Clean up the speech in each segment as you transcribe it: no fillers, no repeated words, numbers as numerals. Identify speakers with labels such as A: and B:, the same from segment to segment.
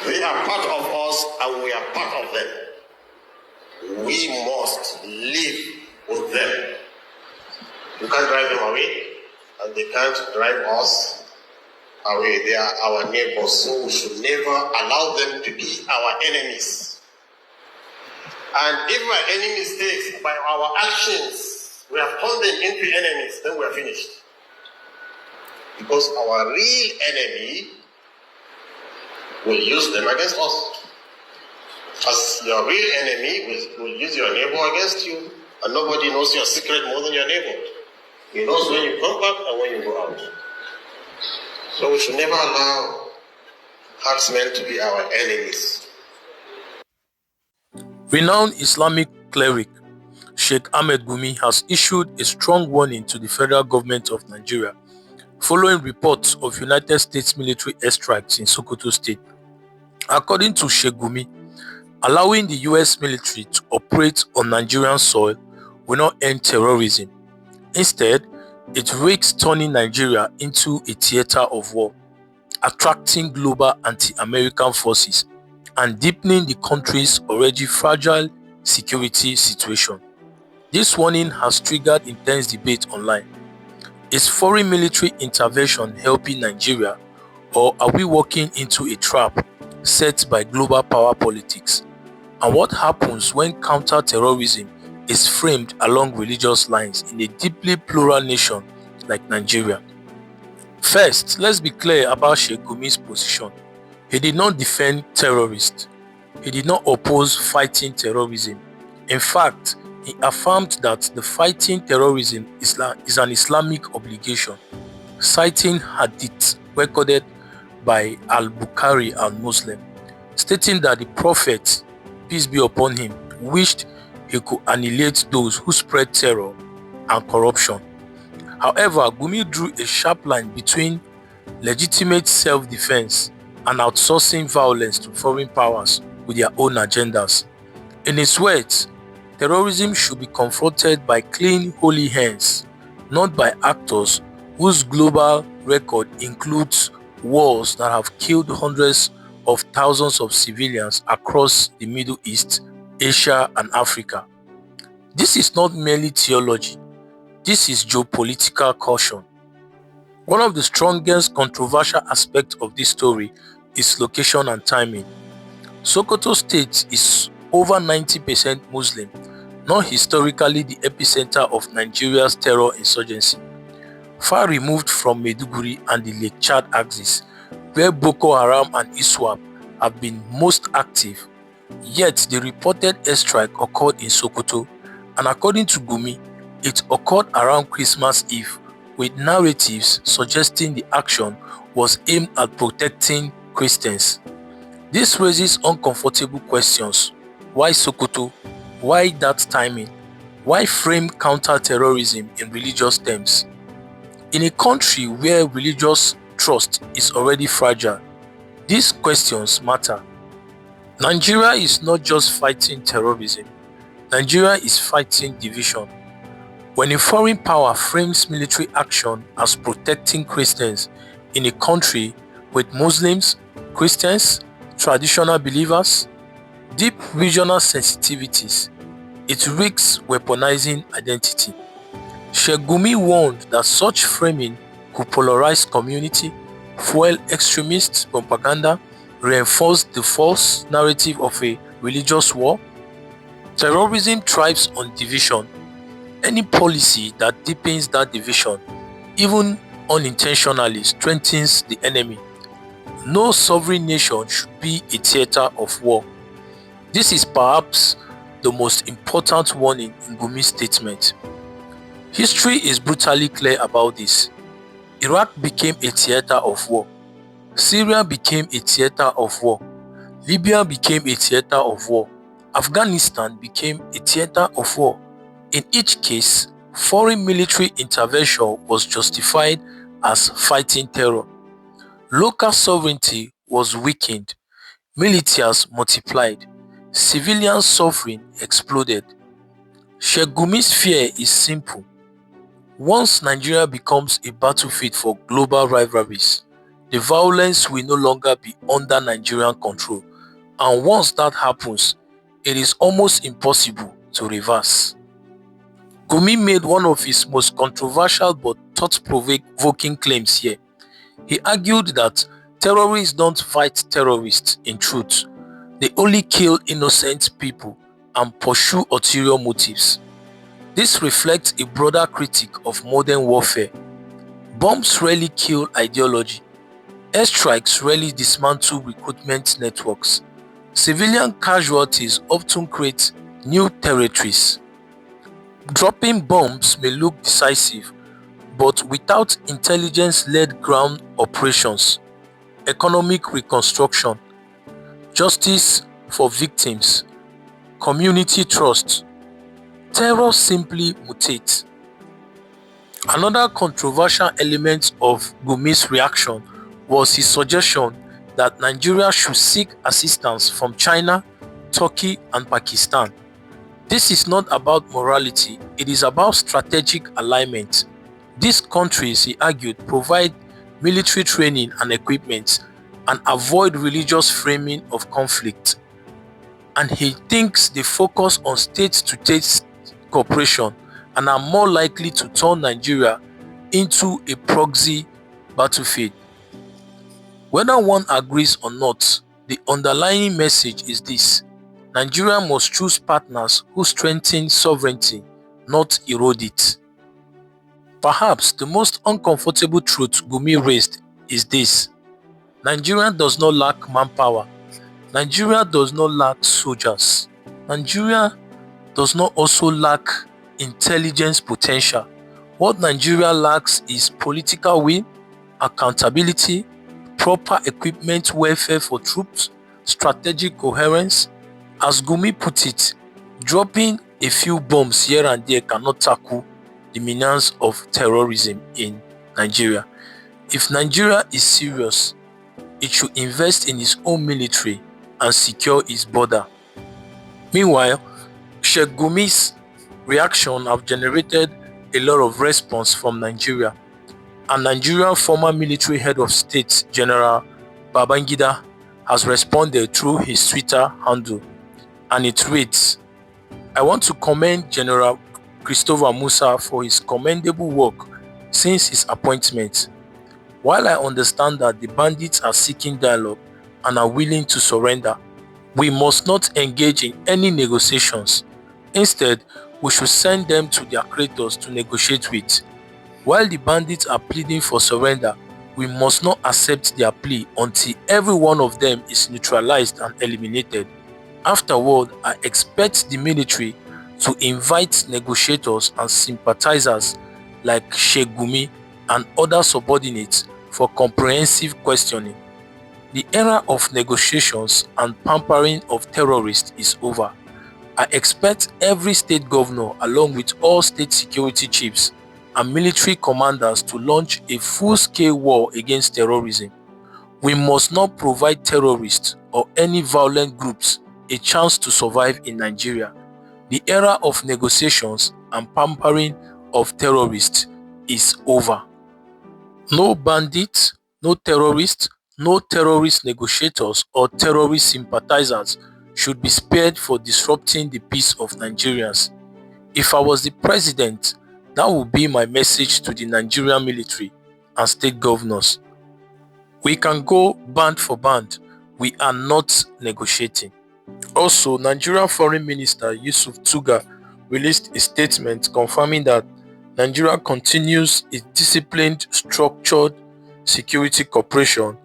A: They are part of us and we are part of them. We must live with them. You can't drive them away, and they can't drive us away. They are our neighbors, so we should never allow them to be our enemies. And if by any mistakes, by our actions, we have turned them into enemies, then we are finished. Because our real enemy will use them against us. As your real enemy will use your neighbor against you, and nobody knows your secret more than your neighbor. He knows when you come back and when you go out. So we should never allow herdsmen to be our enemies.
B: Renowned Islamic cleric Sheik Gumi has issued a strong warning to the federal government of Nigeria following reports of United States military airstrikes in Sokoto State. According to Sheik Gumi, allowing the US military to operate on Nigerian soil will not end terrorism. Instead, it risks turning Nigeria into a theater of war, attracting global anti-American forces and deepening the country's already fragile security situation. This warning has triggered intense debate online. Is foreign military intervention helping Nigeria, or are we walking into a trap set by global power politics? And what happens when counter-terrorism is framed along religious lines in a deeply plural nation like Nigeria? First, let's be clear about Sheik Gumi's position. He did not defend terrorists. He did not oppose fighting terrorism. In fact, he affirmed that the fighting terrorism is an Islamic obligation, citing hadith recorded by Al-Bukhari and Muslim, stating that the Prophet, peace be upon him, wished he could annihilate those who spread terror and corruption. However, Gumi drew a sharp line between legitimate self-defense and outsourcing violence to foreign powers with their own agendas. In his words, terrorism should be confronted by clean, holy hands, not by actors whose global record includes wars that have killed hundreds of thousands of civilians across the Middle East, Asia, and Africa. This is not merely theology. This is geopolitical caution. One of the strongest controversial aspects of this story is location and timing. Sokoto State is over 90% Muslim, not historically the epicenter of Nigeria's terror insurgency. Far removed from Maiduguri and the Lake Chad axis, where Boko Haram and ISWAP have been most active, yet the reported airstrike occurred in Sokoto, and according to Gumi, it occurred around Christmas Eve, with narratives suggesting the action was aimed at protecting Christians. This raises uncomfortable questions. Why Sokoto? Why that timing? Why frame counter-terrorism in religious terms? In a country where religious trust is already fragile, these questions matter. Nigeria is not just fighting terrorism. Nigeria is fighting division. When a foreign power frames military action as protecting Christians in a country with Muslims, Christians, traditional believers, deep regional sensitivities, it risks weaponizing identity. Sheik Gumi warned that such framing could polarize community, fuel extremist propaganda, reinforce the false narrative of a religious war. Terrorism thrives on division. Any policy that deepens that division, even unintentionally, strengthens the enemy. No sovereign nation should be a theater of war. This is perhaps the most important warning in Gumi's statement. History is brutally clear about this. Iraq became a theater of war. Syria became a theater of war. Libya became a theater of war. Afghanistan became a theater of war. In each case, foreign military intervention was justified as fighting terror. Local sovereignty was weakened. Militias multiplied. Civilian suffering exploded. Sheik Gumi's fear is simple. Once Nigeria becomes a battlefield for global rivalries, the the violence will no longer be under Nigerian control, and once that happens, it is almost impossible to reverse. Gumi made one of his most controversial but thought-provoking claims here. He argued that terrorists don't fight terrorists in truth, they only kill innocent people and pursue ulterior motives. This reflects a broader critique of modern warfare. Bombs rarely kill ideology. Airstrikes rarely dismantle recruitment networks. Civilian casualties often create new territories. Dropping bombs may look decisive, but without intelligence-led ground operations, economic reconstruction, justice for victims, community trust, terror simply mutates. Another controversial element of Gumi's reaction was his suggestion that Nigeria should seek assistance from China, Turkey, and Pakistan. This is not about morality, it is about strategic alignment. These countries, he argued, provide military training and equipment and avoid religious framing of conflict. And he thinks they focus on state-to-state cooperation and are more likely to turn Nigeria into a proxy battlefield. Whether one agrees or not, the underlying message is this: Nigeria must choose partners who strengthen sovereignty, not erode it. Perhaps the most uncomfortable truth Gumi raised is this: Nigeria does not lack manpower. Nigeria does not lack soldiers. Nigeria does not also lack intelligence potential. What Nigeria lacks is political will, accountability, proper equipment welfare for troops, strategic coherence. As Gumi put it, dropping a few bombs here and there cannot tackle the menace of terrorism in Nigeria. If Nigeria is serious, it should invest in its own military and secure its border. Meanwhile, Sheik Gumi's reaction have generated a lot of response from Nigeria, and Nigerian former military head of state General Babangida has responded through his Twitter handle, and it reads, "I want to commend General Christopher Musa for his commendable work since his appointment. While I understand that the bandits are seeking dialogue and are willing to surrender, we must not engage in any negotiations. Instead, we should send them to their creators to negotiate with. While the bandits are pleading for surrender, we must not accept their plea until every one of them is neutralized and eliminated. Afterward, I expect the military to invite negotiators and sympathizers like Sheik Gumi and other subordinates for comprehensive questioning. The era of negotiations and pampering of terrorists is over. I expect every state governor, along with all state security chiefs and military commanders, to launch a full-scale war against terrorism. We must not provide terrorists or any violent groups a chance to survive in Nigeria. The era of negotiations and pampering of terrorists is over. No bandits, no terrorists, no terrorist negotiators or terrorist sympathizers should be spared for disrupting the peace of Nigerians. If I was the president, that would be my message to the Nigerian military and state governors. We can go band for band. We are not negotiating." Also, Nigerian Foreign Minister Yusuf Tuggar released a statement confirming that Nigeria continues its disciplined, structured security cooperation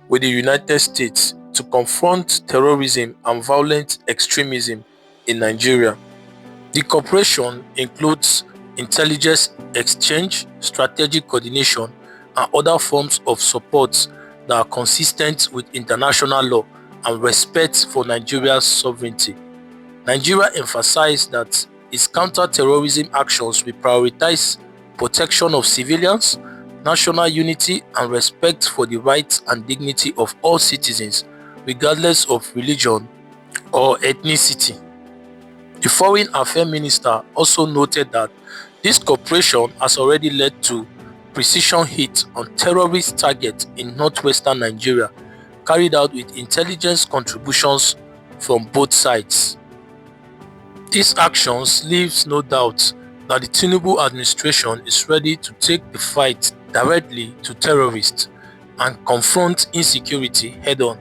B: with the United States to confront terrorism and violent extremism in Nigeria. The cooperation includes intelligence exchange, strategic coordination, and other forms of support that are consistent with international law and respect for Nigeria's sovereignty. Nigeria emphasized that its counter-terrorism actions will prioritize protection of civilians, national unity, and respect for the rights and dignity of all citizens, regardless of religion or ethnicity. The Foreign Affairs Minister also noted that this cooperation has already led to precision hit on terrorist targets in northwestern Nigeria, carried out with intelligence contributions from both sides. These actions leaves no doubt that the Tinubu administration is ready to take the fight directly to terrorists and confront insecurity head-on.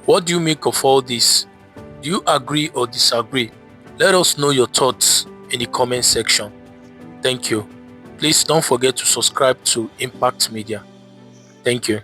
B: What do you make of all this? Do you agree or disagree? Let us know your thoughts in the comment section. Thank you. Please don't forget to subscribe to Impact Media. Thank you.